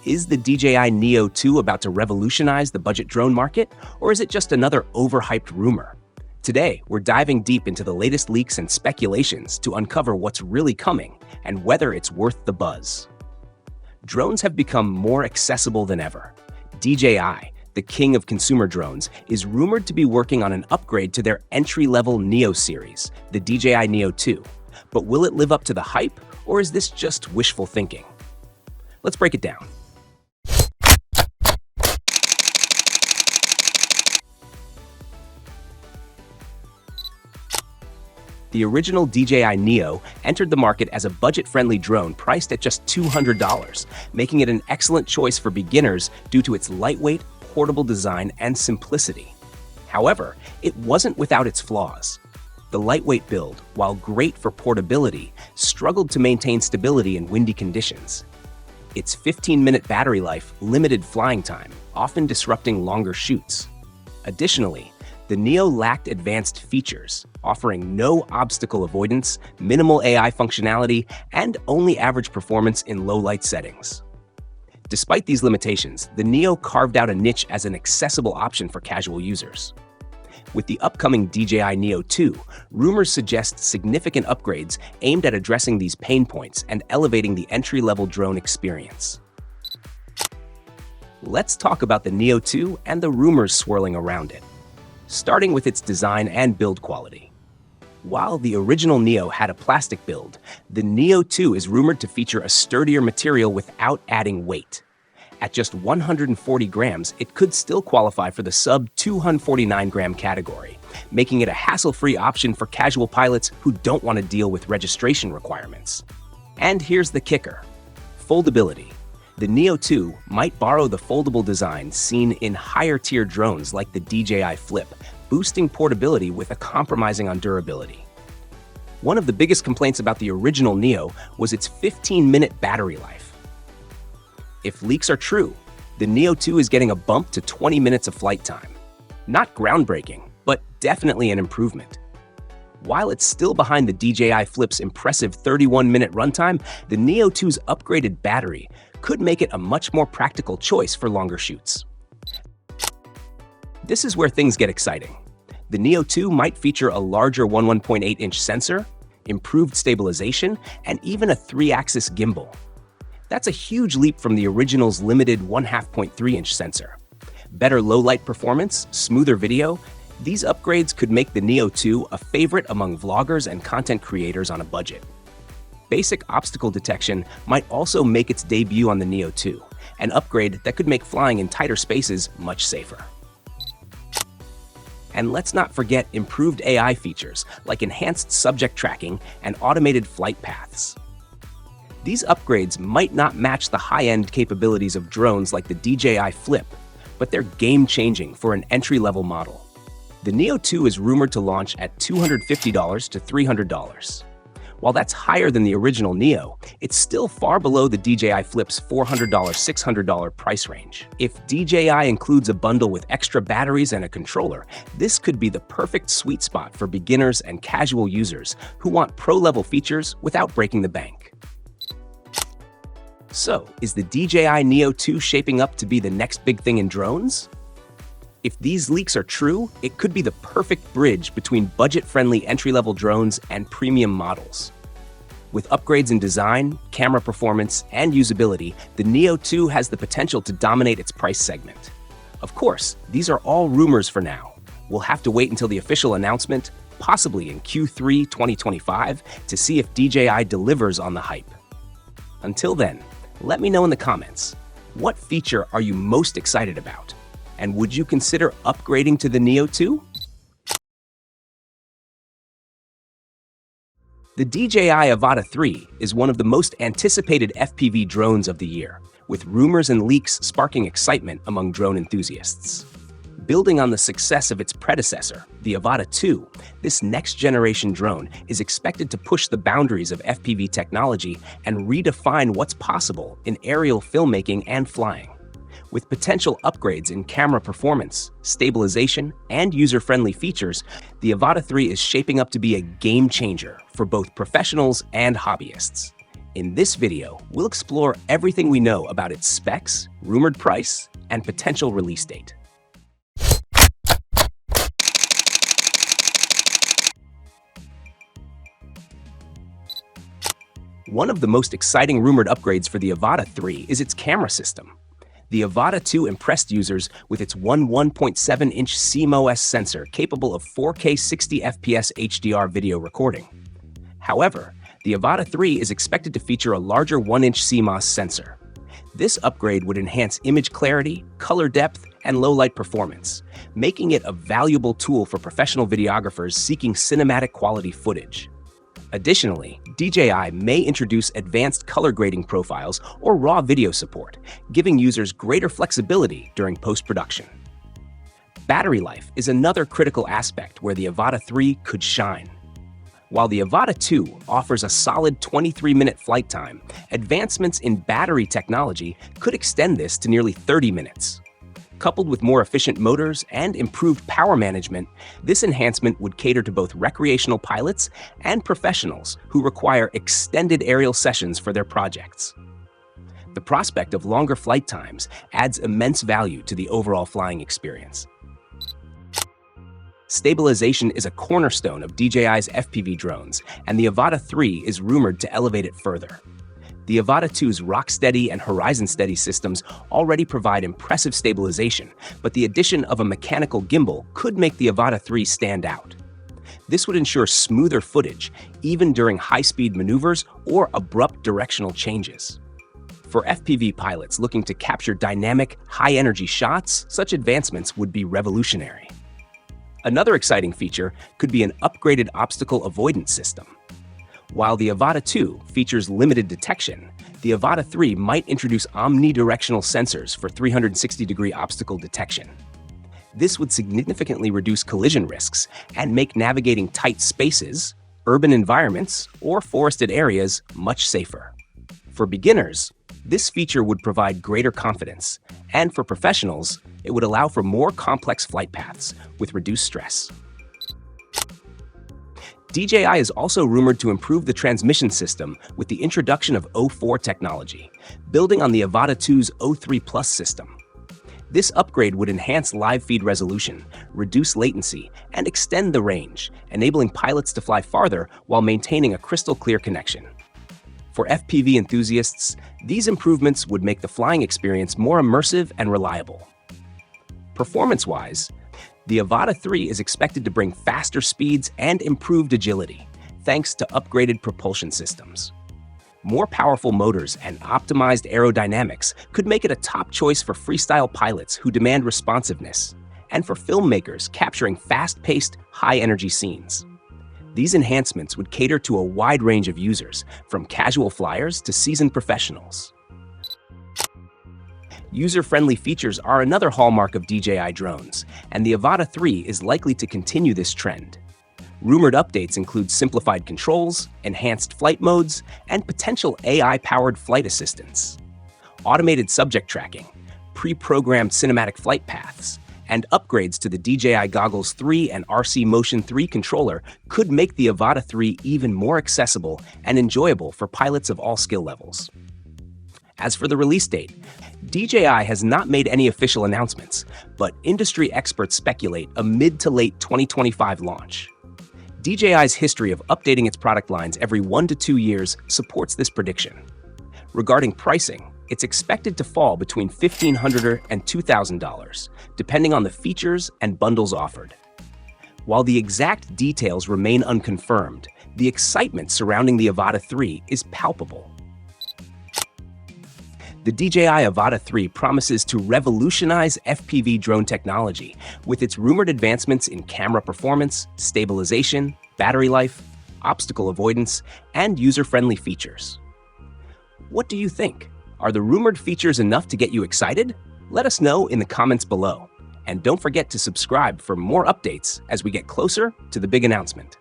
Is the DJI Neo 2 about to revolutionize the budget drone market, or is it just another overhyped rumor? Today, we're diving deep into the latest leaks and speculations to uncover what's really coming and whether it's worth the buzz. Drones have become more accessible than ever. DJI, the king of consumer drones, is rumored to be working on an upgrade to their entry-level Neo series, the DJI Neo 2. But will it live up to the hype, or is this just wishful thinking? Let's break it down. The original DJI Neo entered the market as a budget-friendly drone priced at just $200, making it an excellent choice for beginners due to its lightweight, portable design and simplicity. However, it wasn't without its flaws. The lightweight build, while great for portability, struggled to maintain stability in windy conditions. Its 15-minute battery life limited flying time, often disrupting longer shoots. Additionally, the Neo lacked advanced features, offering no obstacle avoidance, minimal AI functionality, and only average performance in low-light settings. Despite these limitations, the Neo carved out a niche as an accessible option for casual users. With the upcoming DJI Neo 2, rumors suggest significant upgrades aimed at addressing these pain points and elevating the entry-level drone experience. Let's talk about the Neo 2 and the rumors swirling around it. Starting with its design and build quality. While the original Neo had a plastic build, the Neo 2 is rumored to feature a sturdier material without adding weight. At just 140 grams, it could still qualify for the sub-249-gram category, making it a hassle-free option for casual pilots who don't want to deal with registration requirements. And here's the kicker: foldability. The Neo 2 might borrow the foldable design seen in higher-tier drones like the DJI Flip, boosting portability with compromising on durability. One of the biggest complaints about the original Neo was its 15-minute battery life. If leaks are true, the Neo 2 is getting a bump to 20 minutes of flight time. Not groundbreaking, but definitely an improvement. While it's still behind the DJI Flip's impressive 31-minute runtime, the Neo 2's upgraded battery could make it a much more practical choice for longer shoots. This is where things get exciting. The Neo 2 might feature a larger 1.8-inch sensor, improved stabilization, and even a 3-axis gimbal. That's a huge leap from the original's limited 1/2.3-inch sensor. Better low-light performance, smoother video, these upgrades could make the Neo 2 a favorite among vloggers and content creators on a budget. Basic obstacle detection might also make its debut on the Neo 2, an upgrade that could make flying in tighter spaces much safer. And let's not forget improved AI features like enhanced subject tracking and automated flight paths. These upgrades might not match the high-end capabilities of drones like the DJI Flip, but they're game-changing for an entry-level model. The Neo 2 is rumored to launch at $250 to $300. While that's higher than the original Neo, it's still far below the DJI Flip's $400 to $600 price range. If DJI includes a bundle with extra batteries and a controller, this could be the perfect sweet spot for beginners and casual users who want pro-level features without breaking the bank. So, is the DJI Neo 2 shaping up to be the next big thing in drones? If these leaks are true, it could be the perfect bridge between budget-friendly entry-level drones and premium models. With upgrades in design, camera performance, and usability, the Neo 2 has the potential to dominate its price segment. Of course, these are all rumors for now. We'll have to wait until the official announcement, possibly in Q3 2025, to see if DJI delivers on the hype. Until then, let me know in the comments, what feature are you most excited about? And would you consider upgrading to the Neo 2? The DJI Avata 3 is one of the most anticipated FPV drones of the year, with rumors and leaks sparking excitement among drone enthusiasts. Building on the success of its predecessor, the Avata 2, this next-generation drone is expected to push the boundaries of FPV technology and redefine what's possible in aerial filmmaking and flying. With potential upgrades in camera performance, stabilization, and user-friendly features, the Avata 3 is shaping up to be a game-changer for both professionals and hobbyists. In this video, we'll explore everything we know about its specs, rumored price, and potential release date. One of the most exciting rumored upgrades for the Avata 3 is its camera system. The Avata 2 impressed users with its 1.7-inch CMOS sensor capable of 4K 60 FPS HDR video recording. However, the Avata 3 is expected to feature a larger 1-inch CMOS sensor. This upgrade would enhance image clarity, color depth, and low-light performance, making it a valuable tool for professional videographers seeking cinematic quality footage. Additionally, DJI may introduce advanced color grading profiles or raw video support, giving users greater flexibility during post-production. Battery life is another critical aspect where the Avata 3 could shine. While the Avata 2 offers a solid 23-minute flight time, advancements in battery technology could extend this to nearly 30 minutes. Coupled with more efficient motors and improved power management, this enhancement would cater to both recreational pilots and professionals who require extended aerial sessions for their projects. The prospect of longer flight times adds immense value to the overall flying experience. Stabilization is a cornerstone of DJI's FPV drones, and the Avata 3 is rumored to elevate it further. The Avata 2's Rocksteady and Horizon Steady systems already provide impressive stabilization, but the addition of a mechanical gimbal could make the Avata 3 stand out. This would ensure smoother footage, even during high-speed maneuvers or abrupt directional changes. For FPV pilots looking to capture dynamic, high-energy shots, such advancements would be revolutionary. Another exciting feature could be an upgraded obstacle avoidance system. While the Avata 2 features limited detection, the Avata 3 might introduce omnidirectional sensors for 360-degree obstacle detection. This would significantly reduce collision risks and make navigating tight spaces, urban environments, or forested areas much safer. For beginners, this feature would provide greater confidence, and for professionals, it would allow for more complex flight paths with reduced stress. DJI is also rumored to improve the transmission system with the introduction of O4 technology, building on the Avata 2's O3 Plus system. This upgrade would enhance live feed resolution, reduce latency, and extend the range, enabling pilots to fly farther while maintaining a crystal-clear connection. For FPV enthusiasts, these improvements would make the flying experience more immersive and reliable. Performance-wise, the Avata 3 is expected to bring faster speeds and improved agility, thanks to upgraded propulsion systems. More powerful motors and optimized aerodynamics could make it a top choice for freestyle pilots who demand responsiveness, and for filmmakers capturing fast-paced, high-energy scenes. These enhancements would cater to a wide range of users, from casual flyers to seasoned professionals. User-friendly features are another hallmark of DJI drones, and the Avata 3 is likely to continue this trend. Rumored updates include simplified controls, enhanced flight modes, and potential AI-powered flight assistance. Automated subject tracking, pre-programmed cinematic flight paths, and upgrades to the DJI Goggles 3 and RC Motion 3 controller could make the Avata 3 even more accessible and enjoyable for pilots of all skill levels. As for the release date, DJI has not made any official announcements, but industry experts speculate a mid to late 2025 launch. DJI's history of updating its product lines every 1 to 2 years supports this prediction. Regarding pricing, it's expected to fall between $1,500 and $2,000, depending on the features and bundles offered. While the exact details remain unconfirmed, the excitement surrounding the Avata 3 is palpable. The DJI Avata 3 promises to revolutionize FPV drone technology with its rumored advancements in camera performance, stabilization, battery life, obstacle avoidance, and user-friendly features. What do you think? Are the rumored features enough to get you excited? Let us know in the comments below. And don't forget to subscribe for more updates as we get closer to the big announcement.